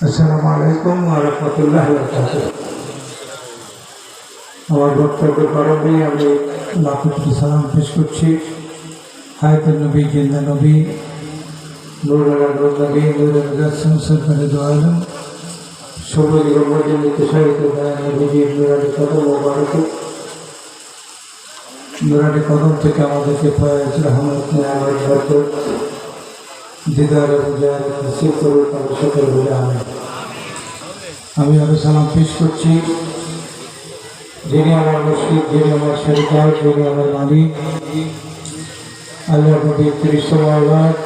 আসসালামু আলাইকুম ওয়া রাহমাতুল্লাহি ওয়া বারাকাতুহু। আমার বক্তব্য প্রারম্ভে আমি লাখো সালাম পেশ করছি হায়াতুন নবী জিন্দা নবী নূরুল নবী নূরুল মুজাসসাম সরকারে দো আলম সবুজ গম্বুজে মুতশাহিদ দয়ান নবীজির নূরানি কদম মোবারক নূরানি কদম থেকে আমাদেরকে ফয়েজ রহমত নিয়ামত বরকত দিদারে মুজাহিদ নসিব করুন তার সকল বলে আমি আরো সালাম পেশ করছি যিনি আমার মুর্শিদ, যিনি আমার শরীকার, যিনি আমার মালিক আল্লাহ নবীর ৩০ আওলাদ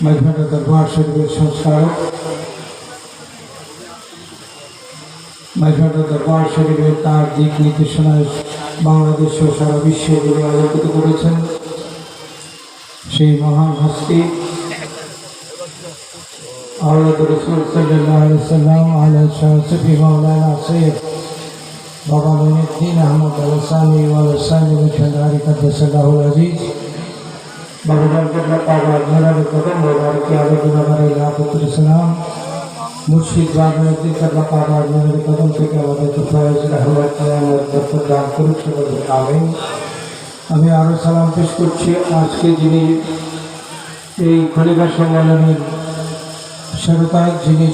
মজমাতে দরবার শরীফের সংস্কারক, মজমাতে দরবার শরীফের তার দিক নির্দেশনায় বাংলাদেশ ও সারা বিশ্বে যিনি আলোকিত করেছেন সেই মহান হস্তি আওলাদ রাসূল সাল্লাল্লাহু আলাইহি ওয়াসাল্লাম আলা শাফি মাওলানা সৈয়দ বাবা মঈনুদ্দিন আহমদ আল-সানি ওয়াল সানি মিঠাদারি কাদ্দাসাল্লাহুল আজিজ বাবা জানতুল্লাহ কাবার নূরানি কদম মোবারক আলাইহি ওয়া সালাম মুর্শিদ বাবাউদ্দিন কাবার কাবার নূরানি কদম থেকে আমাদেরকে ফয়েজ রহমত নিয়ামত বরকত দান করুন সকলে আমিন। আমি আরও সালাম পেশ করছি আজকে যিনি এই খলিফা সম্মেলনের সরকার, যিনি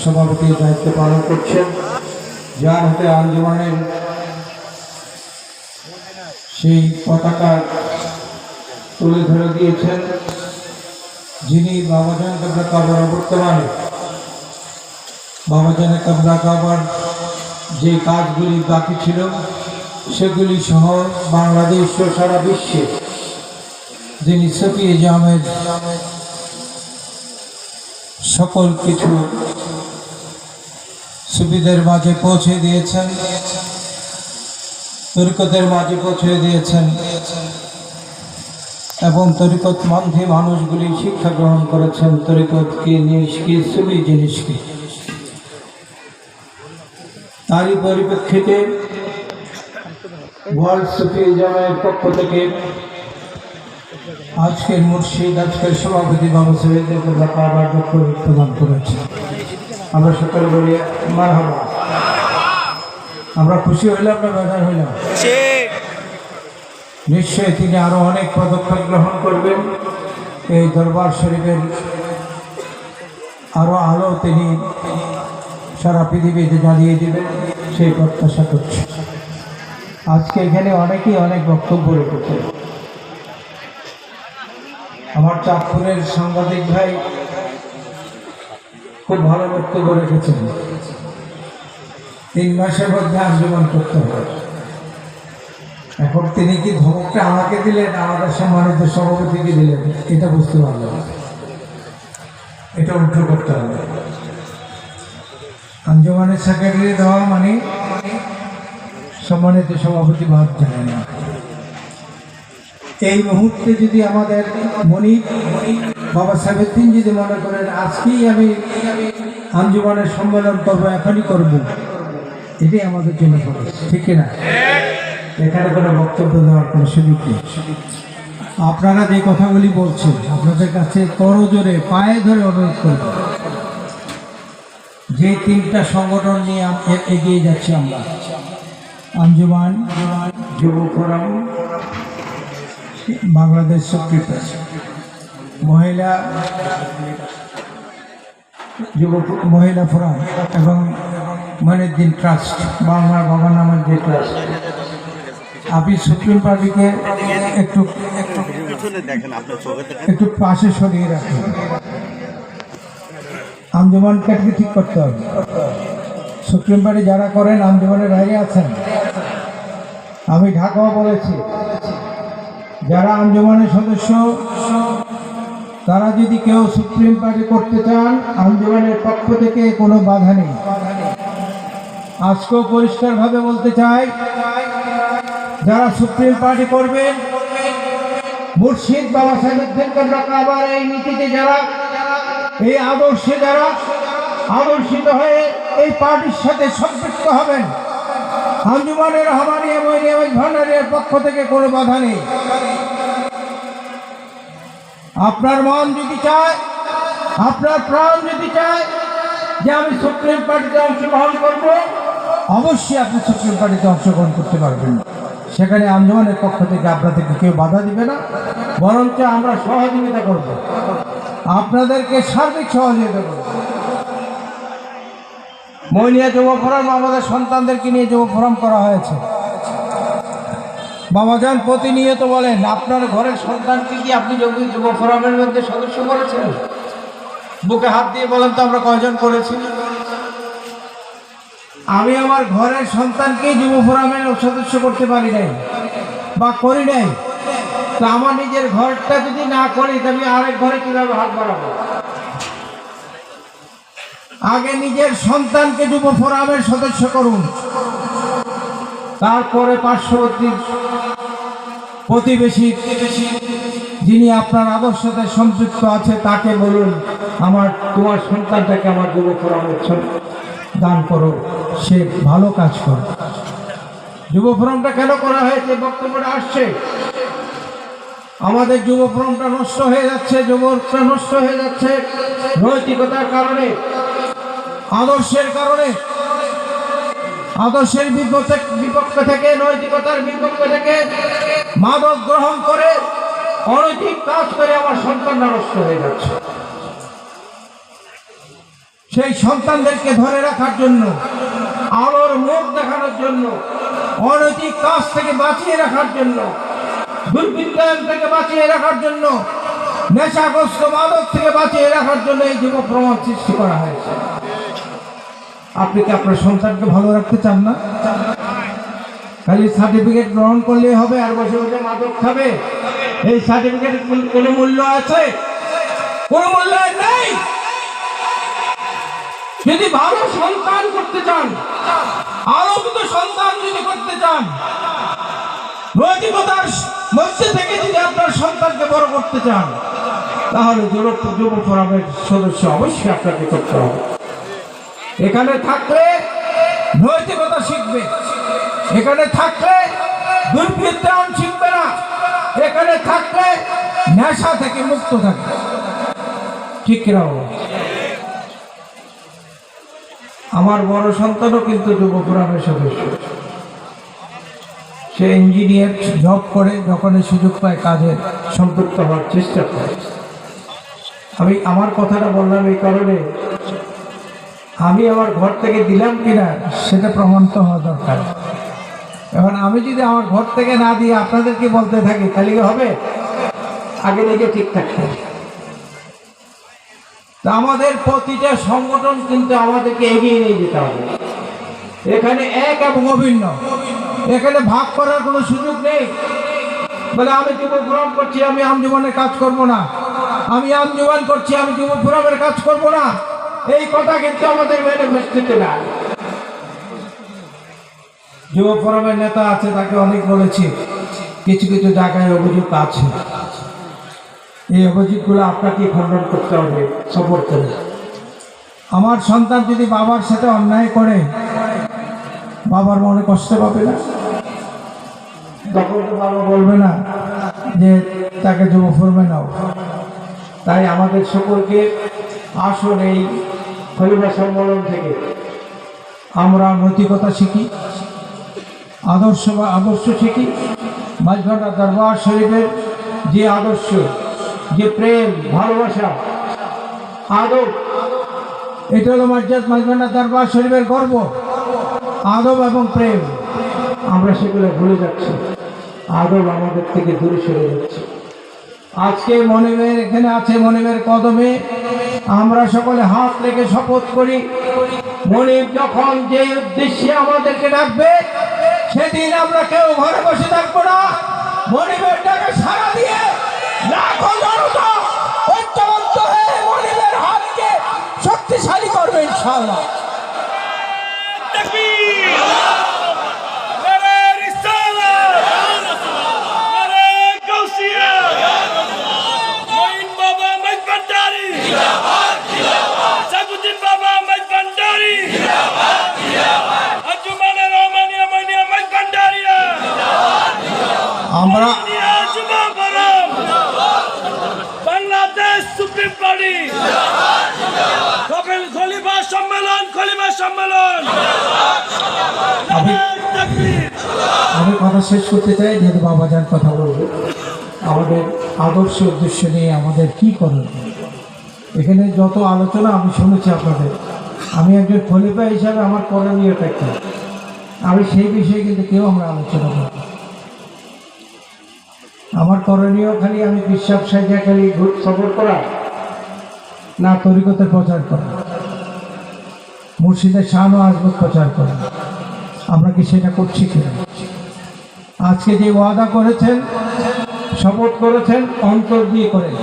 সভাপতির দায়িত্ব পালন করছেন, যার হাতে আঞ্জুমানের সেই পতাকা তুলে ধরে দিয়েছেন, যিনি বাবাজান কাবলা কাবার বর্তমানে বাবাজানের কাবলা কাবার যে কাজগুলি বাকি ছিল সেগুলি সহ বাংলাদেশ ও সারা বিশ্বে যিনি সফিয়ে জামের সকল কিছু সুবিধার মাঝে পৌঁছে দিয়েছেন, তরিকতের মাঝে পৌঁছে দিয়েছেন এবং তরিকতমন্থী মানুষগুলি শিক্ষা গ্রহণ করেছেন তরিকত কি জিনিস কি, সুবি জিনিস কি। তারই পরিপ্রেক্ষিতে ওয়ার্ল্ড সুফি জামায়াতের পক্ষ থেকে আজকের মুর্শিদ, আজকের সভাপতি বাবা সৈয়দ কাবার প্রদান করেছে। আমরা সকলে বলি মারহাবা। আমরা খুশি হইলাম না বেজার হইলাম? নিশ্চয়ই তিনি আরো অনেক পদক্ষেপ গ্রহণ করবেন, এই দরবার শরীফের আরো আলো তিনি সারা পৃথিবীতে জ্বালিয়ে দেবেন সেই প্রত্যাশা করছি। আজকে এখানে অনেকেই অনেক বক্তব্য রেখেছে। আমার চাঁদপুরের সাংবাদিক ভাই খুব ভালো বক্তব্য রেখেছেন। 3 মাসের মধ্যে আঞ্জুমান করতে হবে। এখন তিনি কি ধমকটা আমাকে দিলেন, আমাদের সম্মানিত সভাপতিকে দিলেন, এটা বুঝতে পারলাম না। এটা উল্টো করতে হবে। আঞ্জুমানের সেক্রেটারি দেওয়া মানে সম্মানিত সভাপতি বাদ জানে না। এই মুহূর্তে যদি আমাদের মনিব বাবা সাহেবুদ্দিন যদি মনে করেন আজকেই আমি আঞ্জুমানের সম্মেলন করবো, এখনই করব, এটাই আমাদের জন্য খরচ, ঠিক না? এখানে কোনো বক্তব্য দেওয়ার কোনো সুযোগ নেই। আপনারা যে কথাগুলি বলছেন আপনাদের কাছে করজোরে পায়ে ধরে অনুরোধ করব, যে 3টা সংগঠন নিয়ে এগিয়ে যাচ্ছি আমরা, আঞ্জুমান, যুব ফোরাম, বাংলাদেশ সেক্রেটারি, মহিলা ফোরাম এবং মঈনুদ্দিন ট্রাস্ট, বাংলার বাবা নামের যে ট্রাস্ট। আপনি সুপ্রিম পার্টিকে একটু পাশে সরিয়ে রাখুন। আঞ্জুমানকে ঠিক করতে হবে। সুপ্রিম পার্টি যারা করেন আঞ্জুমানের বাইরে আছেন। আমি ঢাকাও বলেছি, যারা আঞ্জুমানের সদস্য তারা যদি কেউ সুপ্রিম পার্টি করতে চান, আঞ্জুমানের পক্ষ থেকে কোনো বাধা নেই। আজকেও পরিষ্কারভাবে বলতে চাই, যারা সুপ্রিম পার্টি করবেন, মুর্শিদ বাবা সাহেবুদ্দিন কাবার এই নীতিতে যারা, এই আদর্শে যারা আদর্শিত হয়ে এই পার্টির সাথে সম্পৃক্ত হবেন, আঞ্জুমানের রহমানিয়া মঈনুদ্দিন ভান্ডারীর পক্ষ থেকে কোনো বাধা নেই। আপনার মন যদি চায়, আপনার প্রাণ যদি চায় যে আমি সুপ্রিম পার্টিতে অংশগ্রহণ করব, অবশ্যই আপনি সুপ্রিম পার্টিতে অংশগ্রহণ করতে পারবেন। সেখানে আঞ্জুমানের পক্ষ থেকে আপনাদেরকে কেউ বাধা দিবে না, বরঞ্চ আমরা সহযোগিতা করব, আপনাদেরকে সার্বিক সহযোগিতা করব। মইনিয়া যুব ফোরাম আমাদের সন্তানদেরকে নিয়ে যুব ফোরাম করা হয়েছে। বাবাজান প্রতিনিয়ত বলেন, আপনার ঘরের সন্তানকে কি আপনি যুব ফোরামের মধ্যে সদস্য করেছেন? বুকে হাত দিয়ে বলেন তো আমরা কয়জন করেছি? আমি আমার ঘরের সন্তানকে যুব ফোরামের সদস্য করতে পারি নাই বা করি নাই। তো আমার নিজের ঘরটা যদি না করি, তবে আরেক ঘরে কিভাবে হাত বাড়াবো? আগে নিজের সন্তানকে যুব ফোরামের সদস্য করুন, তারপরে পার্শ্ববর্তী প্রতিবেশী যিনি আপনার আদর্শের সাথে সম্পৃক্ত আছে তাকে বলুন, তোমার সন্তানটাকে আমার যুব ফোরামের দান করো, সে ভালো কাজ করো। যুব ফোরামটা কেন করা হয়েছে? বক্তব্যটা আসছে, আমাদের যুব ফোরামটা নষ্ট হয়ে যাচ্ছে, যুবকটা নষ্ট হয়ে যাচ্ছে নৈতিকতার কারণে, আদর্শের কারণে। আদর্শের বিপক্ষ থেকে, নৈতিকতার বিপক্ষ থেকে মাদক গ্রহণ করে অনৈতিক কাজ করে আমার সন্তানরা নষ্ট হয়ে যাচ্ছে। সেই সন্তানদেরকে ধরে রাখার জন্য, আলোর মুখ দেখানোর জন্য, অনৈতিক কাজ থেকে বাঁচিয়ে রাখার জন্য, দুর্বৃত্তায়ন থেকে বাঁচিয়ে রাখার জন্য, নেশাগ্রস্ত মাদক থেকে বাঁচিয়ে রাখার জন্য এই যুব ফোরাম সৃষ্টি করা হয়েছে। আপনি কি আপনার সন্তানকে ভালো রাখতে চান না? খালি সার্টিফিকেট গ্রহণ করলেই হবে আর বসে বসে মাদক খাবে? এই সার্টিফিকেট কোনো মূল্য আছে? কোনো মূল্য নেই। যদি ভালো সন্তান করতে চান, আলোকিত সন্তান যদি করতে চান, নৈতিকতার মধ্যে থেকে যদি আপনার সন্তানকে বড় করতে চান, তাহলে যুব ফোরামের সদস্য অবশ্যই আপনাকে করতে হবে। এখানে থাকলে নৈতিকতা শিখবে, এখানে থাকলে দুর্বৃত্তায়ন শিখবে না, এখানে থাকলে নেশা থেকে মুক্ত থাকবে। ঠিক কিনা? আমার বড় সন্তানও কিন্তু যুব ফোরামের সদস্য। সে ইঞ্জিনিয়ার জব করে, যখনই সুযোগ পায় কাজে সম্পৃক্ত হওয়ার চেষ্টা করে। আমি আমার কথাটা বললাম এই কারণে, আমি আমার ঘর থেকে দিলাম কিনা সেটা প্রমাণিত হওয়া দরকার। এখন আমি যদি আমার ঘর থেকে না দিয়ে আপনাদেরকে বলতে থাকি, তাহলে হবে? আগে থেকে ঠিক থাকতে হবে। আমাদের প্রতিটা সংগঠন কিন্তু আমাদেরকে এগিয়ে নিয়ে যেতে হবে। এখানে এক এবং অভিন্ন, এখানে ভাগ করার কোনো সুযোগ নেই। বলে আমি যুব ফোরাম করছি, আমি আঞ্জুমানের কাজ করব না, আমি আঞ্জুমান করছি, আমি যুব ফোরামের কাজ করব না, এই কথা কিন্তু আমাদের ম্যানিফেস্টোতে না। যুব ফোরামের নেতা আছে, তাকে অনেক বলেছি, কিছু কিছু জায়গায় অভিযোগ আছে। এই অভিযোগগুলো আপনাকে খণ্ডন করতে হবে, সাপোর্ট করে। আমার সন্তান যদি বাবার সাথে অন্যায় করে, বাবার মনে কষ্ট পাবে না? তখন তো বাবা বলবে না যে তাকে যুব ফোরামে নাও। তাই আমাদের সকলকে আসুন এই খলিফা সম্মেলন থেকে আমরা নৈতিকতা শিখি, আদর্শ শিখি। মাঝভান্ডার দরবার শরীফের যে আদর্শ, যে প্রেম, ভালোবাসা, আদব, এটা হলো মাঝভান্ডার দরবার শরীফের গর্ব। আদব এবং প্রেম আমরা সেগুলো ভুলে যাচ্ছি, আদব আমাদের থেকে দূরে সরে যাচ্ছে। আজকে মনিবের এখানে আছে, মনিবের কদমে আমরা সকলে হাত রেখে শপথ করি, মনিব যখন যে উদ্দেশ্যে আমাদেরকে ডাকবে, সেদিন আমরা কেউ ঘরে বসে থাকবো না। মনিবের ডাকে সাড়া দিয়ে লাখো জনতা ঐক্যবদ্ধ হয়ে মনিবের হাতকে শক্তিশালী করবে ইনশাআল্লাহ। আমরা সুপ্রিম পার্টি খলিফা সম্মেলন আমি কথা শেষ করতে চাই, যেহেতু বাবাজান কথা বলবো। আমাদের আদর্শ উদ্দেশ্য নিয়ে আমাদের কি করণীয়, এখানে যত আলোচনা আমি শুনেছি আপনাদের, আমি একজন খলিফা হিসাবে আমার করণীয়টা কি, আমি সেই বিষয়ে কিন্তু কেউ আমরা আলোচনা করি। আমার করণীয় খালি আমি বিশ্বাস সাইজা খালি সফর করা না, তরিকতের প্রচার করা, মুর্শিদের শান ও আজমত প্রচার করা। আমরা কি সেটা করছি কিনা? আজকে যে ওয়াদা করেছেন, শপথ করেছেন, অন্তর দিয়ে করেন,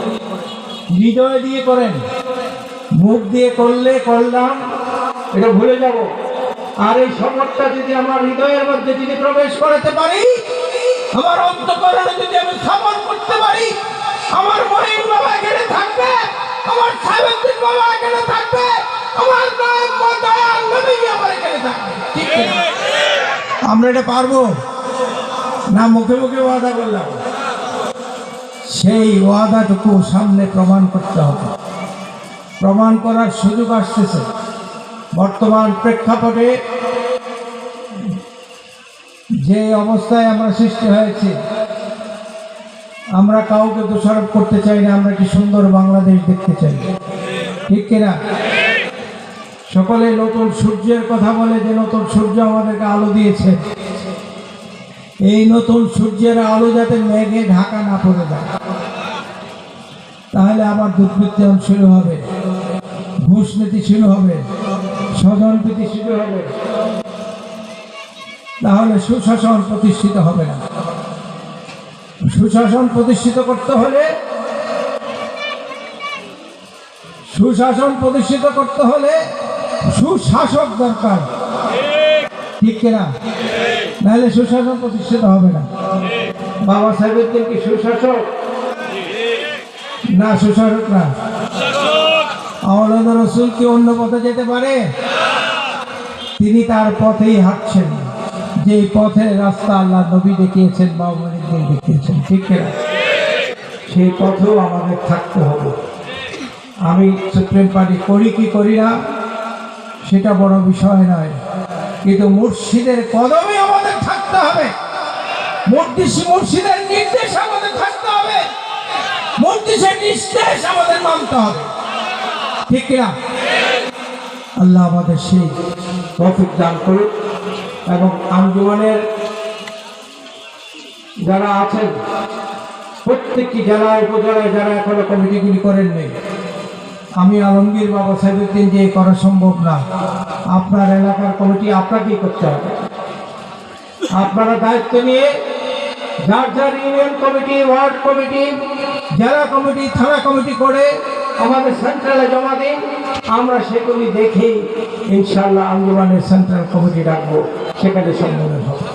হৃদয় দিয়ে করেন। মুখ দিয়ে করলে করলাম এটা ভুলে যাব, আর এই শপথটা যদি আমার হৃদয়ের মধ্যে যদি প্রবেশ করাতে পারি, আমার অন্তঃকরণে যদি আমি স্থাপন করতে পারি, আমার মহিন বাবা এখানে থাকবে, আমার সাহেবুদ্দিন বাবা এখানে থাকবে, আমার দয়াল নবী আমার এখানে থাকবে। ঠিক আছে? আমরা এটা পারবো না? মুখে মুখে ওয়াদা করলাম, সেই ওয়াদাটুকু সামনে প্রমাণ করতে হবে। প্রমাণ করার সুযোগ আসতেছে। বর্তমান প্রেক্ষাপটে যে অবস্থায় আমরা সৃষ্টি হয়েছি, আমরা কাউকে দোষারোপ করতে চাই না, আমরা কি সুন্দর বাংলাদেশ দেখতে চাই, ঠিক কিনা? সকলে নতুন সূর্যের কথা বলে, যে নতুন সূর্য আমাদেরকে আলো দিয়েছে। এই নতুন সূর্যের আলো যাতে মেঘে ঢাকা না পড়ে যায়, তাহলে আবার দুর্বৃত্তায়ন শুরু হবে, ঘুষ নীতি শুরু হবে, স্বজনপ্রীতি শুরু হবে, তাহলে সুশাসন প্রতিষ্ঠিত হবে না। সুশাসন প্রতিষ্ঠিত করতে হলে সুশাসক দরকার, ঠিক কিনা? নাহলে সুশাসন প্রতিষ্ঠিত হবে না। বাবা সাহেবুদ্দিন কি সুশাসক না? সুশাসক না। আওলাদ রসুল কি অন্য পথে যেতে পারে? তিনি তার পথেই হাঁটছেন, যে পথের রাস্তা আল্লাহ নবী দেখিয়েছেন, বাবা দেখিয়েছেন, ঠিক কিনা? সেই পথেও আমাদের থাকতে হবে। আমি সুপ্রিম পার্টি করি কি করি না সেটা বড় বিষয় নয়, কিন্তু মুর্শিদের কদমে আমাদের থাকতে হবে, মুর্শিদের নির্দেশ আমাদের থাকতে হবে, মুর্শিদের নির্দেশ আমাদের মানতে হবে, ঠিক কিনা? আল্লাহ আমাদের সেই তৌফিক দান করুন। এবং আঞ্জুমানের যারা আছেন, প্রত্যেকটি জেলায় উপজেলায় যারা এখনো কমিটিগুলি করেন নেই, আমি আলমগীর বাবা সাহেবুদ্দিন যে করা সম্ভব না, আপনার এলাকার কমিটি আপনাকেই করতে হবে। আপনারা দায়িত্ব নিয়ে যার যার ইউনিয়ন কমিটি, ওয়ার্ড কমিটি, জেলা কমিটি, থানা কমিটি করে আমাদের সেন্ট্রালে জমা দিন। আমরা সেগুলি দেখে ইনশাআল্লাহ আঞ্জুমানের সেন্ট্রাল কমিটি রাখবো, সেখানে সম্মেলন হবে।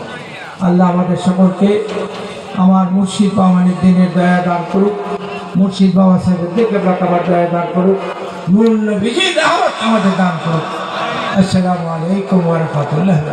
আল্লাহ আমাদের সকলকে আমার মুর্শিদ বামানুদ্দিনের দয়া দান করুক, মুর্শিদ বাবা সাহেবের দেখে বাবার দয়া দান করুক, নূর নবীর রহমত আমাদের দান করুক। আসসালামু আলাইকুম ওয়া রাহমাতুল্লাহি।